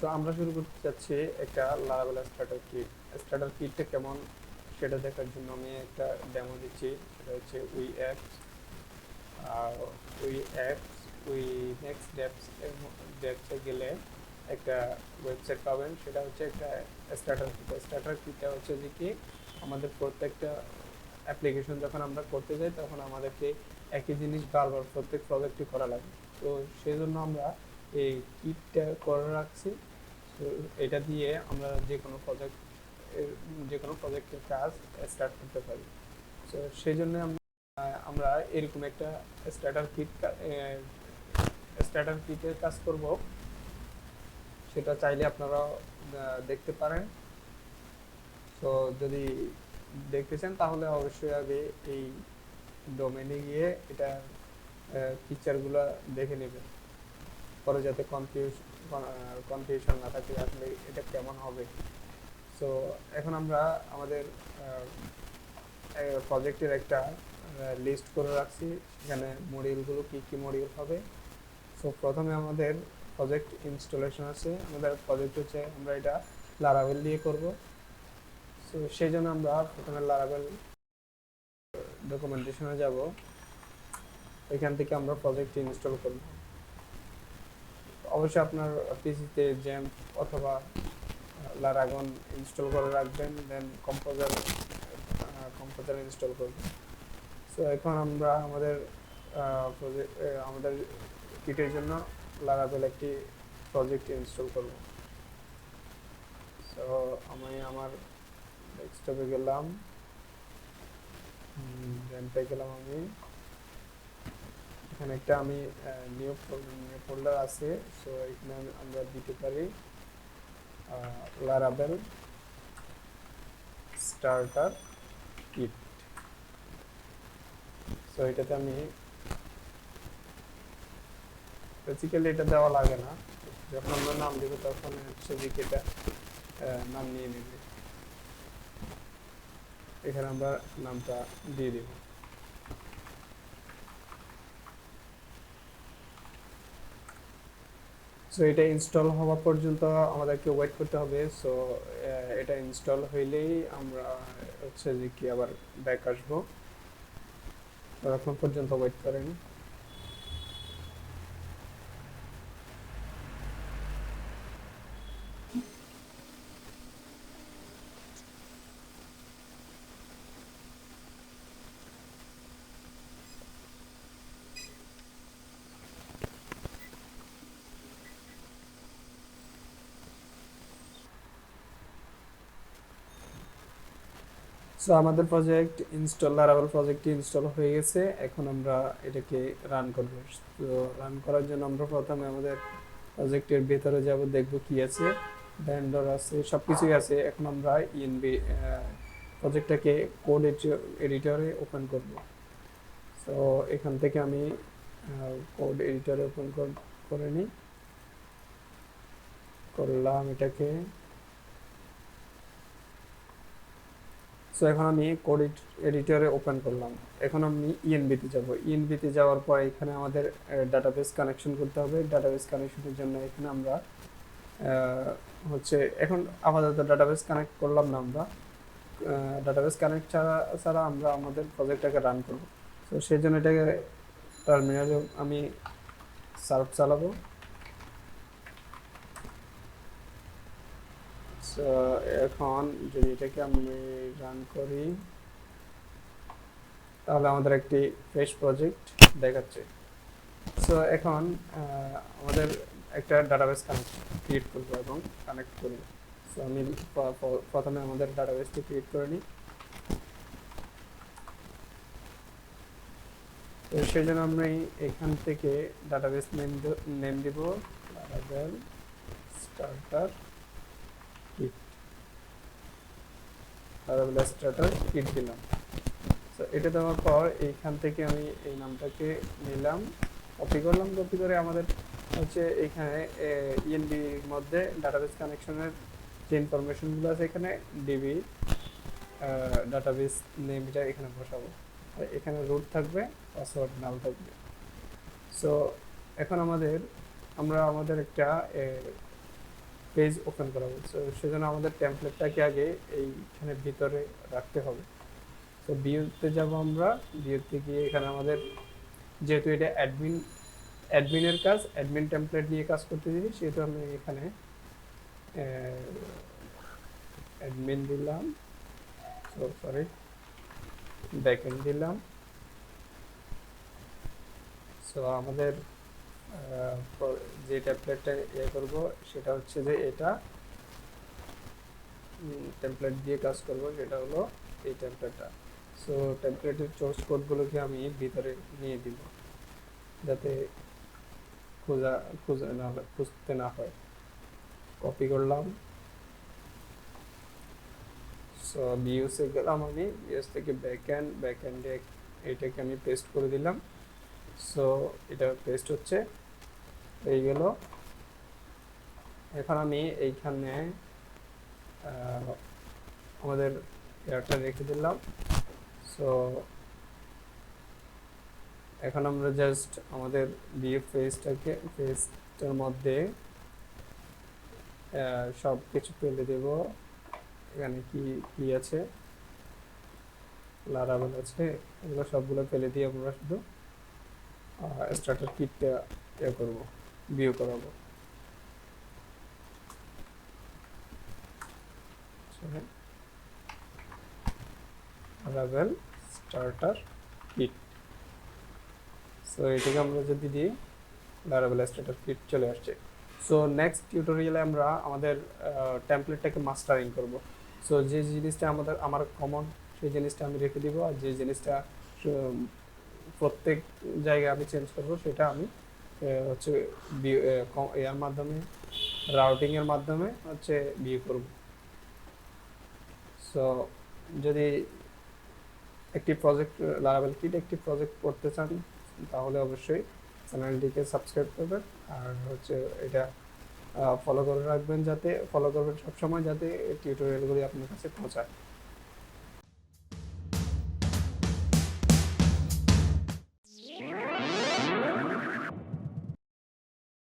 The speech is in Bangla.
তো আমরা শুরু করতে যাচ্ছি একটা লারাভেল স্টার্টার কিটটা কেমন সেটা দেখার জন্য আমি একটা ডেমো দিচ্ছি। সেটা হচ্ছে we apps we apps we next ডেপসে গেলে একটা ওয়েবসাইট পাবেন। সেটা হচ্ছে একটা স্টার্টার কিটটা হচ্ছে যে কি আমাদের প্রত্যেকটা অ্যাপ্লিকেশন যখন আমরা করতে যাই তখন আমাদেরকে একই জিনিস বারবার প্রত্যেক প্রজেক্টে করা লাগে। তো সেই জন্য আমরা এই কিটটা করে রাখছি। তো এটা দিয়ে আমরা যে কোনো প্রজেক্টের কাজ স্টার্ট করতে পারি। তো সেই জন্য আমরা এরকম একটা স্টার্টার কিট স্টার্টার কিটের কাজ করব। সেটা চাইলে আপনারা দেখতে পারেন। তো যদি দেখতে চান তাহলে অবশ্যই আগে এই ডোমেনে গিয়ে এটা ফিচারগুলো দেখে নেবেন, পরে যাতে কনফিউশন না থাকে আসলে এটা কেমন হবে। সো এখন আমরা আমাদের প্রজেক্টের একটা লিস্ট করে রাখছি, সেখানে মডিউলগুলো কি কি মডিউল হবে। সো প্রথমে আমাদের প্রজেক্ট ইনস্টলেশন আছে। আমাদের প্রজেক্ট হচ্ছে আমরা এটা লারাভেল দিয়ে করব। সো সেই জন্য আমরা প্রথমে লারাভেল ডকুমেন্টেশনে যাব। এখান থেকে আমরা প্রজেক্ট ইনস্টল করব। অবশ্যই আপনার পিসিতে জ্যাম্প অথবা লারাগন ইনস্টল করে রাখবেন, দেন কম্পোজার ইনস্টল করবেন। সো এখন আমরা আমাদের কিটের জন্য লারাভেল একটি প্রজেক্ট ইনস্টল করব। সো আমি আমার ডেস্কটপে গেলাম, র্যাম্পে গেলাম। আমি এখানে একটা নিউ ফোল্ডার আছে। সো এখানে আমরা দিতে পারি লারাভেল স্টার্টার কিট। সো এটাতে আমি বেসিক্যালি এটা দেওয়া লাগে না, যখন আমরা নাম দেবো তখন হচ্ছে যে এটা নাম নিয়ে নেবে। এখানে আমরা নামটা দিয়ে দেব। সো এটা ইনস্টল হওয়া পর্যন্ত আমাদেরকে ওয়েট করতে হবে। সো এটা ইনস্টল হইলেই আমরা হচ্ছে যে কি আবার ব্যাক আসবো। ততক্ষণ পর্যন্ত ওয়েট করেন। সো আমাদের লারাভেল প্রজেক্টটি ইনস্টল হয়ে গেছে। এখন আমরা এটাকে রান করব। তো রান করার জন্য আমরা প্রথমে আমাদের প্রজেক্টের ভেতরে যাব, দেখব কি আছে, ভেন্ডর আছে, সব কিছুই আছে। এখন আমরা প্রজেক্টটাকে কোড এডিটরে ওপেন করব। সো এখান থেকে আমি কোড এডিটরে ওপেন করে নিই। করলাম এটাকে। সো এখন আমি কোড এডিটরে ওপেন করলাম। এখন আমি ইএনবিতে যাব। ইএনবিতে যাওয়ার পর এখানে আমাদের ডাটাবেস কানেকশন করতে হবে। ডাটাবেস কানেকশনের জন্য এখানে আমরা হচ্ছে এখন আপাতত ডাটাবেস কানেক্ট করলাম না। আমরা ডাটাবেস কানেক্ট ছাড়া আমরা আমাদের প্রজেক্টটাকে রান করব। তো সেই জন্য এটাকে টার্মিনালে আমি সার্ভ চালাবো। সো এখন যদি এটাকে আমি রান করি তাহলে আমাদের একটি ফ্রেশ প্রজেক্ট দেখাচ্ছে। সো এখন আমাদের একটা ডাটাবেস ক্রিয়েট করব এবং কানেক্ট করি। সো আমি প্রথমে আমাদের ডাটাবেসটি ক্রিয়েট করে নিই। তো সেই জন্য আমি এখান থেকে ডাটাবেস নেম দিব Laravel starter kit. Laravel starter kit দিলাম। তো এটা দেওয়ার পর এইখান থেকে আমি এই নামটাকে নিলাম, কপি করলাম। কপি করে আমাদের হচ্ছে এখানে ইএনবির মধ্যে ডাটাবেস কানেকশনের যে ইনফরমেশনগুলো আছে এখানে ডিবি ডাটাবেস নেমটা এখানে বসাবো। আর এখানে রুট থাকবে, পাসওয়ার্ড নাল থাকবে। সো এখন আমরা আমাদের একটা পেজ ওপেন করাবো। সো সেজন্য আমাদের টেমপ্লেটটাকে আগে এইখানে ভিতরে রাখতে হবে। তো ভিউতে যাব আমরা, ভিউতে গিয়ে এখানে আমাদের যেহেতু এটা অ্যাডমিনের কাজ, অ্যাডমিন টেমপ্লেট নিয়ে কাজ করতে দিই, সেহেতু আমি এখানে অ্যাডমিন দিলাম, সরি ব্যাকএন্ড দিলাম। সো আমাদের যে টেমপ্লেটটা ইয়ে করবো সেটা হচ্ছে যে এটা টেমপ্লেট দিয়ে কাজ করব, সেটা হলো এই টেমপ্লেটটা। সো টেমপ্লেটের সোর্স কোডগুলোকে আমি ভিতরে নিয়ে দিব যাতে খোঁজা খোঁজা না খুঁজতে না হয়। কপি করলাম, সো বিউসে গেলাম, আমি বিউস থেকে ব্যাকএন্ডে এটাকে আমি পেস্ট করে দিলাম। সো এটা পেস্ট হচ্ছে, এই গেল। এখন আমি এইখানে আমাদের এয়ারটা রেখে দিলাম। সো এখন আমরা জাস্ট আমাদের ভিউ পেজটার মধ্যে সব কিছু ফেলে দেব। এখানে কি কি আছে, লারাভেল আছে, এগুলো সবগুলো ফেলে দিয়ে আমরা শুধু স্টার্টার কিটটা ইয়ে করবো, ভিউ করাবো। Laravel starter kit. সো এটাকে আমরা যদি দিই, লারাভেল স্টার্টার কিট চলে আসছে। সো নেক্সট টিউটোরিয়ালে আমরা আমাদের টেমপ্লেটটাকে মাস্টারিং করব। সো যে জিনিসটা আমার কমন, সেই জিনিসটা আমি রেখে দিব, আর যে জিনিসটা প্রত্যেক জায়গায় আমি চেঞ্জ করব সেটা আমি হচ্ছে এর মাধ্যমে, রাউটিংয়ের মাধ্যমে হচ্ছে ভিউ করব। সো যদি একটি প্রজেক্ট লারাভেল কিট একটি প্রজেক্ট করতে চান তাহলে অবশ্যই চ্যানেলটিকে সাবস্ক্রাইব করবেন, আর হচ্ছে এটা ফলো করে রাখবেন, যাতে ফলো করবেন সবসময়, যাতে টিউটোরিয়ালগুলি আপনার কাছে পৌঁছায়।